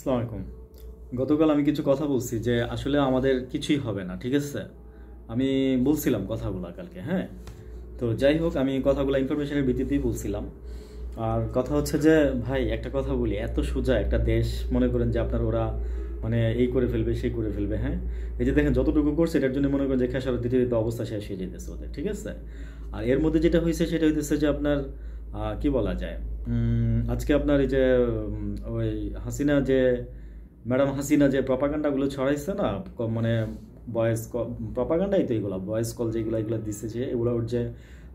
আসসালামু আলাইকুম। গতকাল আমি কিছু কথা বলছি যে আসলে আমাদের কিছুই হবে না, ঠিক আছে? আমি বলছিলাম কথাগুলো কালকে, হ্যাঁ। তো যাই হোক, আমি কথাগুলো ইনফরমেশনের ভিত্তিতেই বলছিলাম। আর কথা হচ্ছে যে ভাই, একটা কথা বলি, এত সোজা একটা দেশ মনে করেন যে আপনার ওরা মানে এই করে ফেলবে সেই করে ফেলবে, হ্যাঁ। এই যে দেখেন যতটুকু করছে এটার জন্য মনে করেন যে খেসারত দিতে দিতে অবস্থা শেষ হয়ে যেতেছে ওদের, ঠিক আছে? আর এর মধ্যে যেটা হয়েছে সেটা হইতেছে যে আপনার কি বলা যায়, আজকে আপনার এই যে ওই হাসিনা যে ম্যাডাম হাসিনা যে প্রপাগান্ডাগুলো ছড়াইছে না, মানে ভয়েস প্রপাগান্ডাই তো এগুলো, ভয়েস কল যেগুলো এগুলো দিচ্ছে, যে এগুলো ওর যে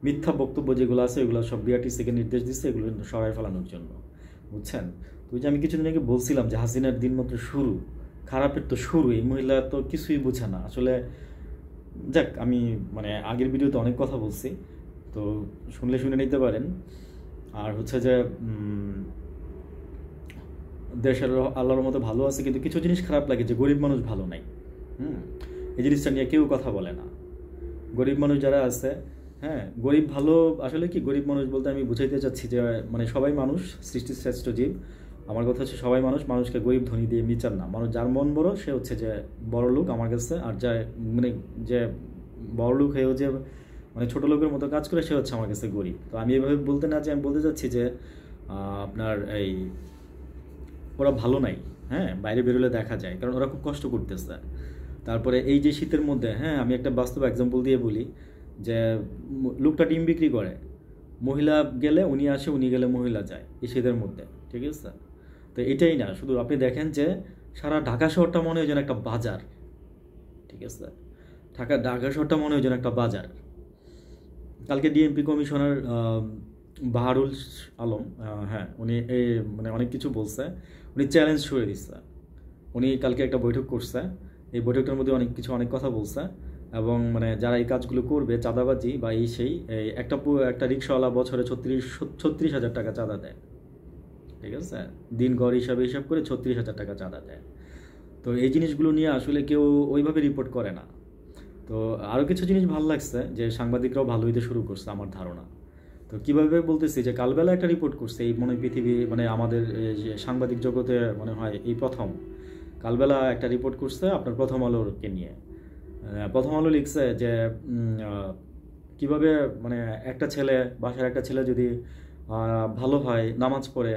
মিথ্যা বক্তব্য যেগুলো আছে এগুলো সব বিআরটিসিকে নির্দেশ দিচ্ছে এগুলো সরাই ফেলানোর জন্য, বুঝছেন? তো ওই যে আমি কিছুদিন আগে বলছিলাম যে হাসিনার দিন মাত্র শুরু, খারাপের তো শুরু, এই মহিলা তো কিছুই বোঝে না আসলে। যাক, আমি মানে আগের ভিডিওতে অনেক কথা বলছি, তো শুনলে শুনে নিতে পারেন। আর হচ্ছে যে দেশের আল্লাহর মতো ভালো আছে, কিন্তু কিছু জিনিস খারাপ লাগে যে গরিব মানুষ ভালো নাই। হুম এই জিনিসটা নিয়ে কেউ কথা বলে না। গরিব মানুষ যারা আছে, হ্যাঁ, গরিব ভালো, আসলে কি গরিব মানুষ বলতে আমি বুঝাইতে চাচ্ছি যে মানে সবাই মানুষ, সৃষ্টির শ্রেষ্ঠ জীব। আমার কথা হচ্ছে সবাই মানুষ, মানুষকে গরিব ধনী দিয়ে বিচার না। মানুষ যার মন বড় সে হচ্ছে যে বড় লোক আমার কাছে, আর যা মানে যে বড় লোক হয়েও যে মানে ছোট লোকের মতো কাজ করে সে হচ্ছে আমার কাছে গরিব। তো আমি এভাবে বলতে না, যে আমি বলতে চাচ্ছি যে আপনার এই ওরা ভালো নাই, হ্যাঁ, বাইরে বেরোলে দেখা যায়, কারণ ওরা খুব কষ্ট করতেছে। তারপরে এই যে শীতের মধ্যে, হ্যাঁ, আমি একটা বাস্তব এক্সাম্পল দিয়ে বলি যে লোকটা ডিম বিক্রি করে, মহিলা গেলে উনি আসে, উনি গেলে মহিলা যায় এই শীতের মধ্যে, ঠিক আছে? তো এটাই না, শুধু আপনি দেখেন যে সারা ঢাকা শহরটা মনে হয় যেন একটা বাজার, ঠিক আছে? ঢাকা শহরটা মনে হয় যেন একটা বাজার। কালকে ডিএমপি কমিশনার বাহারুল আলম, হ্যাঁ, উনি এই মানে অনেক কিছু বলছে, উনি চ্যালেঞ্জ ছুড়ে দিচ্ছে। উনি কালকে একটা বৈঠক করছে, এই বৈঠকটার মধ্যে অনেক কথা বলছে, এবং মানে যারা এই কাজগুলো করবে চাঁদাবাজি বা এই সেই, এই একটা রিক্সাওয়ালা বছরে 36,000 টাকা চাঁদা দেয়, ঠিক আছে? দিন গড় হিসাব করে 36,000 টাকা চাঁদা দেয়। তো এই জিনিসগুলো নিয়ে আসলে কেউ ওইভাবে রিপোর্ট করে না। তো আরও কিছু জিনিস ভালো লাগছে যে সাংবাদিকরাও ভালো হইতে শুরু করছে আমার ধারণা। তো কীভাবে বলতেছি যে কালবেলা একটা রিপোর্ট করছে, এই মনে পৃথিবী মানে আমাদের যে সাংবাদিক জগতে মনে হয় এই প্রথম কালবেলা একটা রিপোর্ট করছে আপনার প্রথম আলোকে নিয়ে। প্রথম আলো লিখছে যে কিভাবে মানে একটা ছেলে, বাসার একটা ছেলে যদি ভালো হয়, নামাজ পড়ে,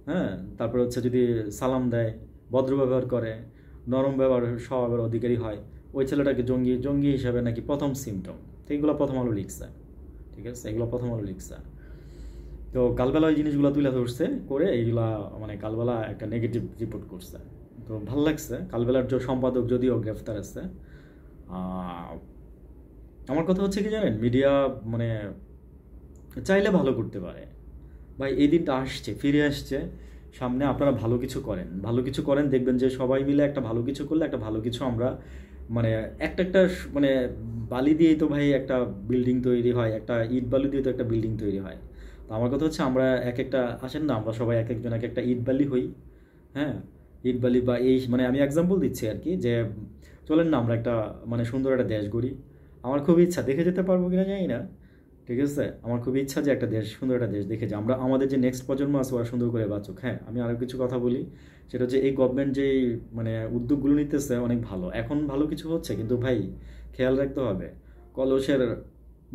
হ্যাঁ, তারপরে হচ্ছে যদি সালাম দেয়, ভদ্র ব্যবহার করে, নরম ব্যবহার স্বভাবের অধিকারী হয়, ওই ছেলেটাকে জঙ্গি জঙ্গি হিসাবে নাকি প্রথম সিমটম। তো এগুলো প্রথম আলো লিখছে, ঠিক আছে? এগুলো প্রথম আলো লিখছে। তো কালবেলা ওই জিনিসগুলো তুলে ধরছে করে এইগুলা মানে কালবেলা একটা নেগেটিভ রিপোর্ট করছে। তো ভাল লাগছে। কালবেলার যে সম্পাদক যদিও গ্রেফতার আছে, আমার কথা হচ্ছে কি জানেন, মিডিয়া মানে চাইলে ভালো করতে পারে। ভাই, এই দিনটা আসছে, ফিরে আসছে সামনে। আপনারা ভালো কিছু করেন, দেখবেন যে সবাই মিলে একটা ভালো কিছু করলে একটা ভালো কিছু আমরা মানে একটা মানে বালি দিয়েই তো ভাই একটা বিল্ডিং তৈরি হয়, একটা ইট বালু দিয়ে তো একটা বিল্ডিং তৈরি হয়। তো আমার কথা হচ্ছে আমরা আসেন না, আমরা সবাই এক একজন এক একটা ইট বালি হই, হ্যাঁ। ইট বালি বা এই মানে আমি এক্সাম্পল দিচ্ছি আর কি, যে চলেন না আমরা একটা মানে সুন্দর একটা দেশ গড়ি। আমার খুব ইচ্ছা, দেখে যেতে পারবো কিনা জানি না, ঠিক আছে? আমার খুব ইচ্ছা যে একটা দেশ, সুন্দর একটা দেশ দেখে যে আমরা আমাদের যে নেক্সট প্রজন্ম আছে ওরা সুন্দর করে বাঁচুক। হ্যাঁ, আমি আরও কিছু কথা বলি, সেটা হচ্ছে এই গভর্নমেন্ট যে মানে উদ্যোগগুলো নিতেছে অনেক ভালো, এখন ভালো কিছু হচ্ছে, কিন্তু ভাই খেয়াল রাখতে হবে কলসের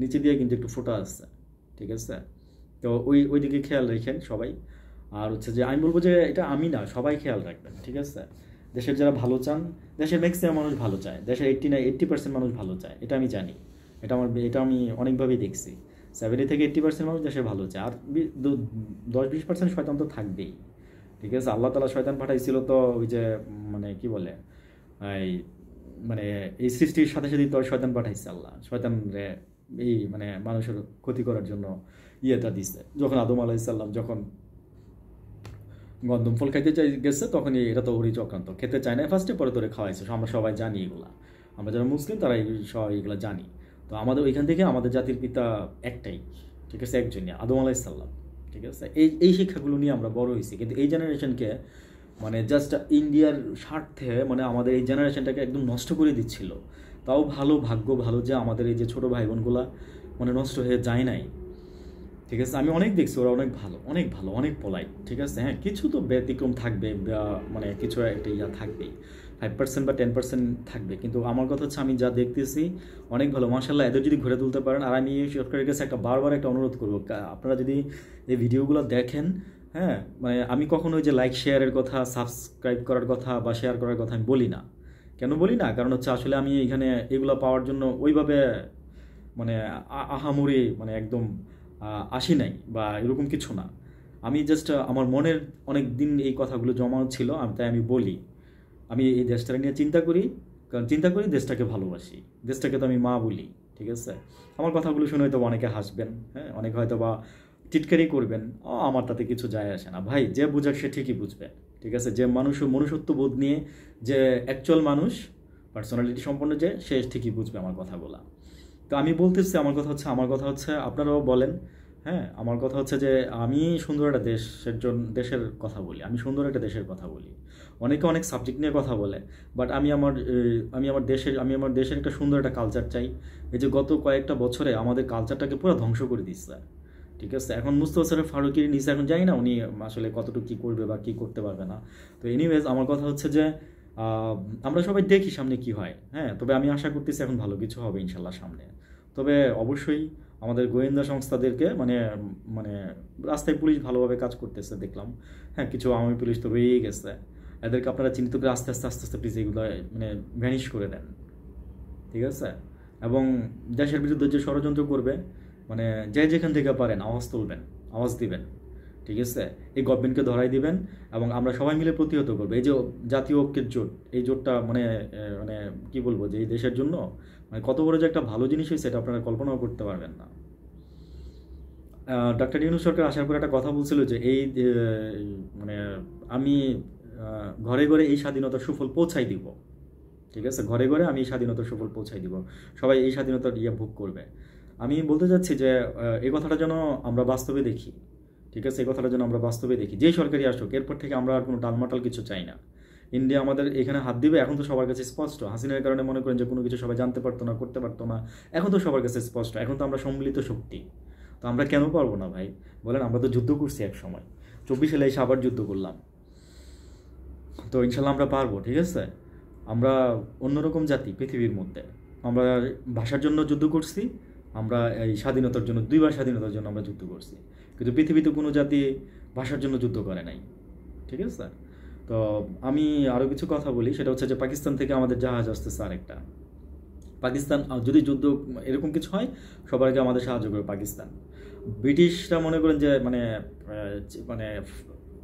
নিচে দিয়ে কিন্তু একটু ফোঁটা আসছে, ঠিক আছে? তো ওই দিকে খেয়াল রাখেন সবাই। আর হচ্ছে যে আমি বলবো যে এটা আমি না, সবাই খেয়াল রাখবেন, ঠিক আছে? দেশের যারা ভালো চান, দেশের ম্যাক্সিমাম মানুষ ভালো চায়, দেশের 80% মানুষ ভালো চায়, এটা আমি জানি। এটা আমি অনেকভাবেই দেখছি। 70 থেকে 80% মানুষ দেশে ভালো চায়, আর 10-20% শয়তান তো থাকবেই, ঠিক আছে? আল্লাহ তাআলা শয়তান পাঠাইছিল তো ওই যে মানে কি বলে এই মানে এই সৃষ্টির সাথে সাথে তো শয়তান পাঠাইছে আল্লাহ। শয়তান রে এই মানে মানুষের ক্ষতি করার জন্য ইয়েটা দিচ্ছে। যখন আদম আলাইহিস সালাম যখন গন্ধম ফল খাইতে গেছে, তখনই এটা তো ওরই চক্রান্ত, খেতে চায় না ফার্স্টে, পরে তোরে খাওয়াইছে। আমরা সবাই জানি এগুলা, আমরা যারা মুসলিম তারা সবাই এগুলো জানি। তো আমাদের ওইখান থেকে আমাদের জাতির পিতা একটাই, ঠিক আছে, একজনই, আদম আলাইহিস সালাম, ঠিক আছে? এই শিক্ষাগুলো নিয়ে আমরা বড় হয়েছি, কিন্তু এই জেনারেশনকে মানে জাস্ট ইন্ডিয়ার স্বার্থে মানে আমাদের এই জেনারেশনটাকে একদম নষ্ট করে দিচ্ছিল। তাও ভাগ্য ভালো যে আমাদের এই যে ছোটো ভাই বোনগুলা মানে নষ্ট হয়ে যায় নাই। ঠিক আছে, আমি অনেক দেখছি ওরা অনেক ভালো, অনেক ভালো, অনেক পোলাইট। ঠিক আছে, হ্যাঁ কিছু তো ব্যতিক্রম থাকবে, মানে কিছু একটা ইয়া থাকবেই, 5% বা 10% থাকবে, কিন্তু আমার কথা হচ্ছে আমি যা দেখতেছি অনেক ভালো মাশাআল্লাহ। এদের যদি ঘুরে তুলতে পারেন, আর আমি সরকারের কাছে বারবার একটা অনুরোধ করবো, আপনারা যদি এই ভিডিওগুলো দেখেন, হ্যাঁ মানে আমি কখনো ওই যে লাইক শেয়ারের কথা, সাবস্ক্রাইব করার কথা বা শেয়ার করার কথা আমি বলি না। কেন বলি না? কারণ হচ্ছে আসলে আমি এখানে এগুলো পাওয়ার জন্য ওইভাবে মানে আহামরি মানে একদম আসি নাই বা এরকম কিছু না। আমি জাস্ট আমার মনের অনেক দিন এই কথাগুলো জমা ছিল, তাই আমি বলি আমি এই দেশটাকে নিয়ে চিন্তা করি, কারণ চিন্তা করি দেশটাকে ভালোবাসি, দেশটাকে তো আমি মা বলি। ঠিক আছে, আমার কথাগুলো শুনে হয়তো অনেকে হাসবেন, হ্যাঁ অনেকে হয়তো বা টিটকারি করবেন, আমার তাতে কিছু যায় আসে না ভাই, যে বুঝাক সে ঠিকই বুঝবে। ঠিক আছে, যে মানুষ মনুষ্যত্ব বোধ নিয়ে, যে অ্যাকচুয়াল মানুষ, পার্সোনালিটি সম্পন্ন, যে সে ঠিকই বুঝবে আমার কথাগুলো। তো আমি বলতেছি আমার কথা হচ্ছে আপনারাও বলেন, হ্যাঁ আমার কথা হচ্ছে যে আমি সুন্দর একটা দেশের কথা বলি, আমি সুন্দর একটা দেশের কথা বলি। অনেকে অনেক সাবজেক্ট নিয়ে কথা বলে, বাট আমি আমার দেশের একটা সুন্দর একটা কালচার চাই। এই যে গত কয়েকটা বছরে আমাদের কালচারটাকে পুরো ধ্বংস করে দিচ্ছে। ঠিক আছে, এখন মুস্তফা সরোয়ার ফারুকীর নিচে এখন জানি না উনি আসলে কতটুকু কী করবে বা কী করতে পারবে না। তো এনিওয়েজ আমার কথা হচ্ছে যে আমরা সবাই দেখি সামনে কি হয়, হ্যাঁ তবে আমি আশা করতেছি এখন ভালো কিছু হবে ইনশাল্লাহ সামনে। তবে অবশ্যই আমাদের গোয়েন্দা সংস্থাদেরকে মানে মানে রাস্তায় পুলিশ ভালোভাবে কাজ করতেছে দেখলাম, হ্যাঁ কিছু আওয়ামী পুলিশ তো রয়েই গেছে, এদেরকে আপনারা চিহ্নিত করে আস্তে আস্তে আস্তে আস্তে প্লিজ এগুলো মানে ভ্যানিশ করে দেন। ঠিক আছে, এবং দেশের বিরুদ্ধে যে ষড়যন্ত্র করবে মানে যে যেখান থেকে পারেন আওয়াজ তুলবেন, আওয়াজ দিবেন। ঠিক আছে, এই গভর্নমেন্টকে ধরাই দিবেন এবং আমরা সবাই মিলে প্রতিহত করবো। এই যে জাতীয় ঐক্যের জোট, এই জোটটা মানে মানে কি বলবো, যে এই দেশের জন্য মানে কত বড় যে একটা ভালো জিনিস হয়েছে এটা আপনারা কল্পনাও করতে পারবেন না। ডক্টর ইউনূস সরকার আসার পর একটা কথা বলছিল যে এই মানে আমি ঘরে ঘরে এই স্বাধীনতার সুফল পৌঁছাই দিব। ঠিক আছে, ঘরে ঘরে আমি এই স্বাধীনতার সুফল পৌঁছাই দিব, সবাই এই স্বাধীনতার ভোগ করবে। আমি বলতে চাচ্ছি যে এই কথাটা যেন আমরা বাস্তবে দেখি। ঠিক আছে, এই কথাটা যেন আমরা বাস্তবে দেখি, যেই সরকারি আসুক এরপর থেকে আমরা আর কোনো টালমাটাল কিছু চাই না। ইন্ডিয়া আমাদের এখানে হাত দিবে, এখন তো সবার কাছে স্পষ্ট। হাসিনার কারণে মনে করেন যে কোনো কিছু সবাই জানতে পারতো না, করতে পারতো না, এখন তো সবার কাছে স্পষ্ট। এখন তো আমরা সম্মিলিত শক্তি, তো আমরা কেন পারবো না ভাই বলেন? আমরা তো যুদ্ধ করছি এক সময়, 24 সালে এসে আবার যুদ্ধ করলাম, তো ইনশাল্লাহ আমরা পারবো। ঠিক আছে, আমরা অন্যরকম জাতি পৃথিবীর মধ্যে। আমরা ভাষার জন্য যুদ্ধ করছি, আমরা এই স্বাধীনতার জন্য, 2বার স্বাধীনতার জন্য আমরা যুদ্ধ করছি, কিন্তু পৃথিবীতে কোনো জাতি ভাষার জন্য যুদ্ধ করে নাই। ঠিক আছে, তো আমি আরও কিছু কথা বলি, সেটা হচ্ছে যে পাকিস্তান থেকে আমাদের জাহাজ আসতেছে আরেকটা। পাকিস্তান যদি যুদ্ধ এরকম কিছু হয়, সবার আগে আমাদের সাহায্য করবে পাকিস্তান। ব্রিটিশরা মনে করেন যে মানে মানে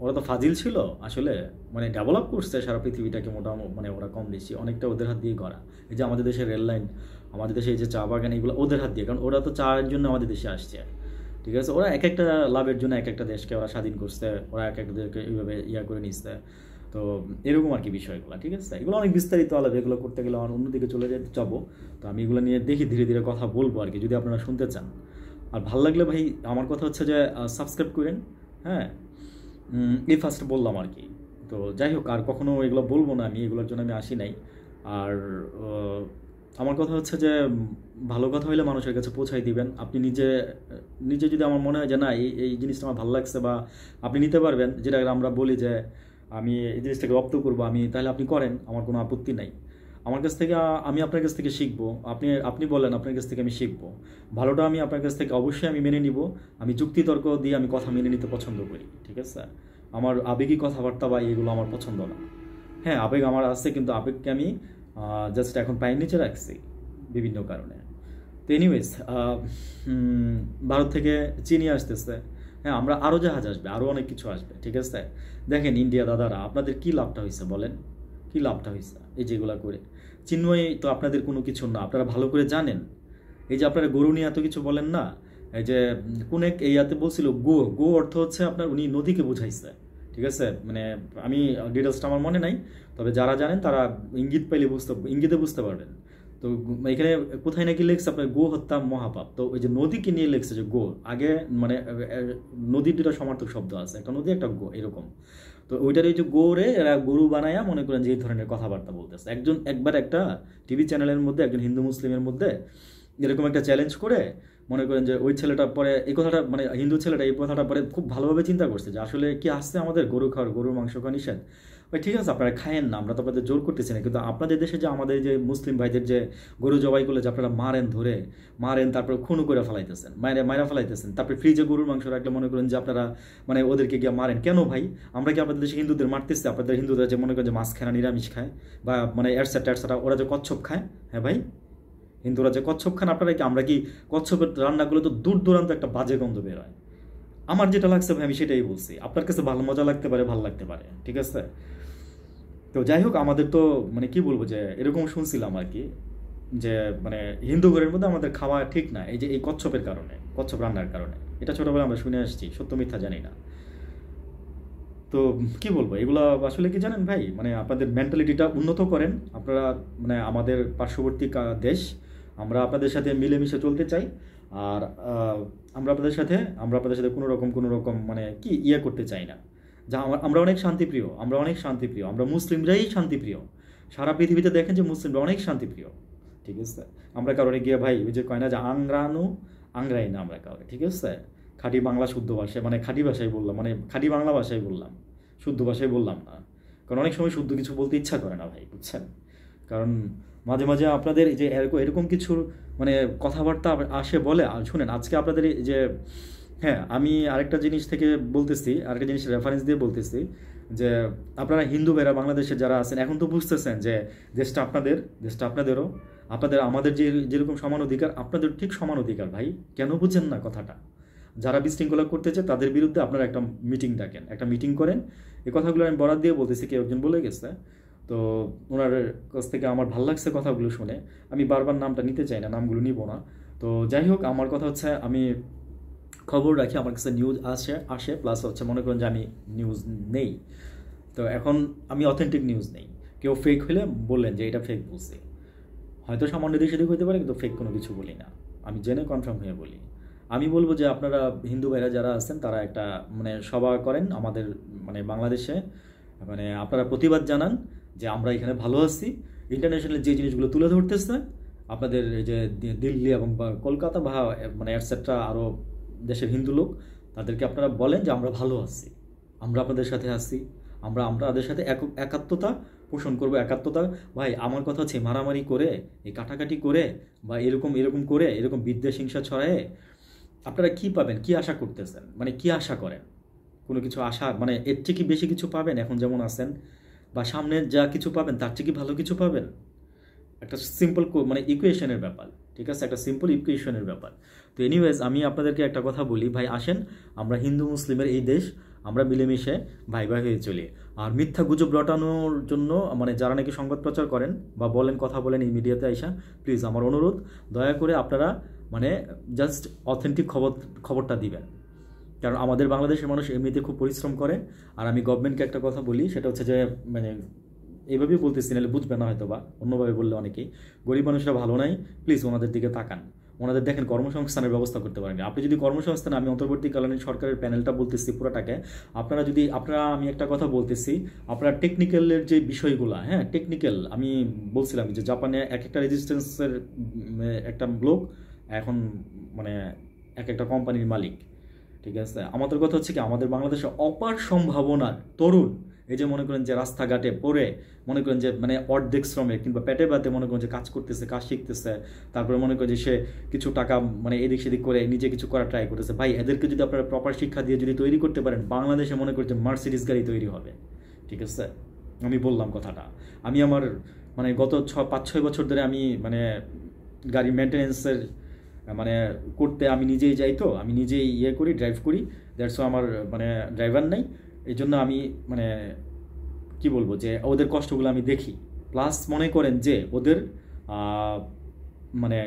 ওরা তো ফাজিল ছিল আসলে, মানে ডেভেলপ করছে সারা পৃথিবীটাকে মোটামুটি, মানে ওরা কম বেশি অনেকটা ওদের হাত দিয়ে করা। এই যে আমাদের দেশের রেল লাইন, আমাদের দেশে এই যে চা বাগান, এগুলো ওদের হাত দিয়ে, কারণ ওরা তো চায়ের জন্য আমাদের দেশে আসছে। ঠিক আছে, ওরা এক একটা লাভের জন্য এক একটা দেশকে ওরা স্বাধীন করছে, ওরা এক একটা দেশকে এইভাবে করে নিচ্ছে। তো এরকম আর কি বিষয়গুলো। ঠিক আছে, এগুলো অনেক বিস্তারিত আলাদা, এগুলো করতে গেলে আমার অন্যদিকে চলে যেতে যাবো। তো আমি এগুলো নিয়ে দেখি ধীরে ধীরে কথা বলবো আর কি, যদি আপনারা শুনতে চান। আর ভালো লাগলে ভাই আমার কথা হচ্ছে যে সাবস্ক্রাইব করেন, হ্যাঁ এই ফার্স্ট বললাম আর কি। তো যাই হোক, আর কখনো এগুলো বলবো না, আমি এগুলোর জন্য আমি আসি নাই। আর আমার কথা হচ্ছে যে ভালো কথা হইলে মানুষের কাছে পৌঁছাই দিবেন। আপনি নিজে নিজে যদি আমার মনে হয় যে না এই জিনিসটা আমার ভালো লাগছে, বা আপনি নিতে পারবেন, যেটা আমরা বলি যে আমি এই জিনিসটাকে রপ্ত করবো, তাহলে আপনি করেন, আমার কোনো আপত্তি নাই। আমার কাছ থেকে আমি আপনার কাছ থেকে শিখবো, আপনি বলেন আপনার কাছ থেকে আমি শিখবো। ভালোটা আমি আপনার কাছ থেকে অবশ্যই আমি মেনে নিব। আমি যুক্তিতর্ক দিয়ে আমি কথা মেনে নিতে পছন্দ করি। ঠিক আছে, আমার আবেগী কথাবার্তা বা এগুলো আমার পছন্দ না। হ্যাঁ আবেগ আমার আছে, কিন্তু আবেগকে আমি জাস্ট এখন পায়ের নিচে রাখছি বিভিন্ন কারণে। তো এনিওয়েজ, ভারত থেকে চিনি আসতেছে, হ্যাঁ আমরা আরও জাহাজ আসবে, আরও অনেক কিছু আসবে। ঠিক আছে, দেখেন ইন্ডিয়া দাদারা, আপনাদের কী লাভটা হয়েছে বলেন, কী লাভটা হয়েছে এই যেগুলা করে? চিন্ময় তো আপনাদের কোনো কিছু না, আপনারা ভালো করে জানেন। এই যে আপনারা গরু নিয়ে এত কিছু বলেন না, এই যে কোন এক ইয়াতে বলছিল গো অর্থ হচ্ছে আপনার, উনি নদীকে বুঝাইছে। ঠিক আছে, মানে আমি ডিটেলসটা আমার মনে নাই, তবে যারা জানেন তারা ইঙ্গিতে বুঝতে পারবেন। তো এখানে কোথায় নাকি লেখছে আপনার গো হত্যা মহাপাপ, তো ওই যে নদীকে নিয়ে লেখছে যে গো, আগে মানে নদীর দুটা সমার্থক শব্দ আছে, একটা নদী একটা গো এরকম। তো ওইটার এই যে গৌরে এরা গরু বানায়া মনে করেন যে এই ধরনের কথাবার্তা বলতেছে। একবার একটা টিভি চ্যানেলের মধ্যে একজন হিন্দু মুসলিমের মধ্যে এরকম একটা চ্যালেঞ্জ করে মনে করেন যে ওই ছেলেটা পরে এই কথাটা মানে হিন্দু ছেলেটা এই কথাটা পরে খুব ভালোভাবে চিন্তা করছে যে আসলে কি আসছে আমাদের গরু খাওয়ার, গরুর মাংস খাওয়া নিষেধ। ভাই ঠিক আছে আপনারা খায়েন না, আমরা তো আপনাদের জোর করতেছি না, কিন্তু আপনাদের দেশে যে আমাদের যে মুসলিম ভাইদের যে গরু জবাই করলে যে আপনারা মারেন, ধরে মারেন, তারপর খুনও করে ফেলাইতেছেন, মায়েরা ফেলাইতেছেন, তারপরে ফ্রিজে গরুর মাংস রাখলে মনে করেন যে আপনারা মানে ওদেরকে গিয়ে মারেন কেন ভাই? আমরা কি আপনাদের দেশে হিন্দুদের মারতেছি? আপনাদের হিন্দুরা যে মনে করেন যে মাছ খায় না, নিরামিষ খায়, বা মানে এটসেট্রা ওরা যে কচ্ছপ খায়, হ্যাঁ ভাই হিন্দুরা যে কচ্ছপ খান, আপনারা কি? আমরা কি? কচ্ছপের রান্নাগুলো তো দূর দূরান্ত একটা বাজে গন্ধ বের হয়। আমার যেটা লাগছে ভাই আমি সেটাই বলছি, আপনার কাছে ভালো মজা লাগতে পারে, ভালো লাগতে পারে, ঠিক আছে? তো যাই হোক, আমাদের তো মানে কি বলবো যে এরকম শুনছিলাম আর কি, যে মানে হিন্দু ঘরের মধ্যে আমাদের খাওয়া ঠিক না, এই যে এই কচ্ছপের কারণে, কচ্ছপ রান্নার কারণে। এটা ছোটবেলায় আমরা শুনে আসছি, সত্য মিথ্যা জানি না। তো কি বলবো, এগুলা আসলে কি জানেন ভাই, মানে আপনাদের মেন্টালিটিটা উন্নত করেন আপনারা। মানে আমাদের পার্শ্ববর্তী দেশ, আমরা আপনাদের সাথে মিলেমিশে চলতে চাই। আর আমরা আপনাদের সাথে কোনো রকম মানে কি ইয়ে করতে চাই না। যা আমরা অনেক শান্তিপ্রিয়, আমরা মুসলিমরাই শান্তিপ্রিয়। সারা পৃথিবীতে দেখেন যে মুসলিমরা অনেক শান্তিপ্রিয়, ঠিক আছে? আমরা কারোর গিয়ে ভাই ওই যে কয় না যে আংরাই না আমরা কাউরে, ঠিক আছে? খাঁটি বাংলা শুদ্ধ ভাষায়, মানে খাঁটি ভাষায় বললাম, মানে খাঁটি বাংলা ভাষায় বললাম, শুদ্ধ ভাষায় বললাম না। কারণ অনেক সময় শুদ্ধ কিছু বলতে ইচ্ছা করে না ভাই, বুঝছেন? কারণ মাঝে মাঝে আপনাদের যে এরকম কিছু মানে কথাবার্তা আসে বলে। আর শুনেন, আজকে আপনাদের এই যে, হ্যাঁ আমি আরেকটা জিনিস থেকে বলতেছি, আরেকটা জিনিস রেফারেন্স দিয়ে বলতেছি, যে আপনারা হিন্দু ভাইরা বাংলাদেশে যারা আছেন এখন তো বুঝতেছেন যে দেশটা আপনাদেরও, আমাদের যে যেরকম সমান অধিকার, আপনাদের ঠিক সমান অধিকার ভাই। কেন বুঝছেন না কথাটা? যারা বিশৃঙ্খলা করতেছে তাদের বিরুদ্ধে আপনারা একটা মিটিং ডাকেন, একটা মিটিং করেন। এই কথাগুলো আমি বরাদ দিয়ে বলতেছি, কেউ একজন বলে গেছে। তো ওনার কাছ থেকে আমার ভালো লাগছে কথাগুলো শুনে। আমি বারবার নামটা নিতে চাই না, নামগুলো নিব না। তো যাই হোক, আমার কথা হচ্ছে আমি খবর রাখি, আমার কাছে নিউজ আসে প্লাস হচ্ছে মনে করেন যে আমি নিউজ নেই। তো এখন আমি অথেন্টিক নিউজ নেই। কেউ ফেক হলে বললেন যে এটা ফেক বলছি, হয়তো সামান্য দেশে দিক হতে পারে, কিন্তু ফেক কোনো কিছু বলি না, আমি জেনে কনফার্ম হয়ে বলি। আমি বলবো যে আপনারা হিন্দু ভাইরা যারা আছেন তারা একটা মানে সভা করেন আমাদের মানে বাংলাদেশে, মানে আপনারা প্রতিবাদ জানান যে আমরা এখানে ভালো আছি। ইন্টারন্যাশনাল যে জিনিসগুলো তুলে ধরতেছে আপনাদের এই যে দিল্লি এবং বা কলকাতা বা মানে এটসেট্রা আরও দেশের হিন্দু লোক, তাদেরকে আপনারা বলেন যে আমরা ভালো আছি, আমরা আপনাদের সাথে আছি, আমরা আপনাদের সাথে একাত্মতা পোষণ করবো। একাত্মতা ভাই, আমার কথা হচ্ছে মারামারি করে, এই কাটাকাটি করে, বা এরকম করে, এরকম বিদ্বেষ হিংসা ছড়ায় আপনারা কি পাবেন? কি আশা করতেছেন? মানে কি আশা করেন? কোনো কিছু আশা মানে এর চেয়ে কি বেশি কিছু পাবেন এখন যেমন আছেন? বা সামনে যা কিছু পাবেন তার চেয়ে কি ভালো কিছু পাবেন? একটা সিম্পল মানে ইকুয়েশনের ব্যাপার, ঠিক আছে? একটা সিম্পল ইকুয়েশনের ব্যাপার। তো এনিওয়েজ, আমি আপনাদেরকে একটা কথা বলি ভাই, আসেন আমরা হিন্দু মুসলিমের এই দেশ, আমরা মিলেমিশে ভাই ভাই হয়ে চলি। আর মিথ্যা গুজব রটানোর জন্য মানে যারা নাকি সংবাদ প্রচার করেন বা বলেন, কথা বলেন এই মিডিয়াতে আইসা, প্লিজ আমার অনুরোধ, দয়া করে আপনারা মানে জাস্ট অথেন্টিক খবরটা দিবেন। কারণ আমাদের বাংলাদেশের মানুষ এমনিতে খুব পরিশ্রম করে। আর আমি গভর্নমেন্টকে একটা কথা বলি, সেটা হচ্ছে যে মানে এইভাবেই বলতেছি, নাহলে বুঝবে না হয়তো, বা অন্যভাবে বললে অনেকেই, গরিব মানুষরা ভালো নাই, প্লিজ ওনাদের দিকে তাকান, ওনাদের দেখেন কর্মসংস্থানের ব্যবস্থা করতে পারেন। আপনি যদি কর্মসংস্থান, আমি অন্তর্বর্তীকালীন সরকারের প্যানেলটা বলতেছি পুরোটাকে, আমি একটা কথা বলতেছি, আপনারা টেকনিক্যালের যে বিষয়গুলো, হ্যাঁ টেকনিক্যাল, আমি বলছিলাম যে জাপানে একটা রেজিস্ট্যান্সের একটা লোক এখন মানে একটা কোম্পানির মালিক, ঠিক আছে? আমাদের কথা হচ্ছে কি, আমাদের বাংলাদেশে অপার সম্ভাবনার তরুণ, এই যে মনে করেন যে রাস্তাঘাটে পড়ে মনে করেন যে মানে অর্ধেক শ্রমে কিংবা পেটে ব্যথে মনে করেন যে কাজ করতেছে, কাজ শিখতেছে, তারপরে মনে করেন যে সে কিছু টাকা মানে এদিক সেদিক করে নিজে কিছু করার ট্রাই করতেছে। ভাই এদেরকে যদি আপনারা প্রপার শিক্ষা দিয়ে যদি তৈরি করতে পারেন, বাংলাদেশে মনে করেন যে মার্সিডিজ গাড়ি তৈরি হবে, ঠিক আছে? আমি বললাম কথাটা, আমি আমার মানে গত 5-6 বছর ধরে আমি মানে গাড়ি মেনটেন্যান্সের মানে করতে আমি নিজেই যাই, তো আমি নিজেই করি, ড্রাইভ করি। দ্যাটস আমার মানে ড্রাইভার নাই, এই জন্য আমি মানে কি বলবো যে ওদের কষ্টগুলো আমি দেখি। প্লাস মনে করেন যে ওদের মানে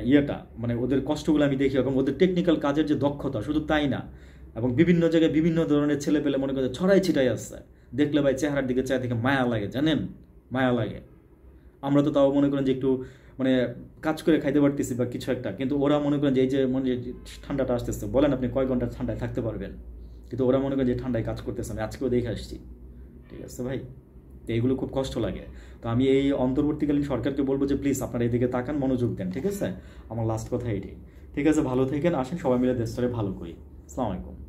মানে ওদের কষ্টগুলো আমি দেখি, এবং ওদের টেকনিক্যাল কাজের যে দক্ষতা, শুধু তাই না, এবং বিভিন্ন জায়গায় বিভিন্ন ধরনের ছেলে পেলে মনে করেন ছড়াই ছিটাই আসছে, দেখলে ভাই চেহারার দিকে চাই দেখে মায়া লাগে, জানেন, মায়া লাগে। আমরা তো তাও মনে করেন যে একটু মানে কাজ করে খাইতে পারতেছি বা কিছু একটা, কিন্তু ওরা মনে করেন যে এই যে মনে ঠান্ডাটা আসতেছে, বলেন আপনি কয় ঘন্টা ঠান্ডায় থাকতে পারবেন? কিন্তু ওরা মনে করেন যে ঠান্ডায় কাজ করতেছে, আমি আজকেও দেখে আসছি, ঠিক আছে ভাই? তো এইগুলো খুব কষ্ট লাগে। তো আমি এই অন্তর্বর্তীকালীন সরকারকে বলবো যে প্লিজ আপনারা এদিকে তাকান, মনোযোগ দেন, ঠিক আছে? আমার লাস্ট কথা এটাই। ঠিক আছে, ভালো থাকেন, আসেন সবাই মিলে দেশটারে ভালো করি। আসসালামু আলাইকুম।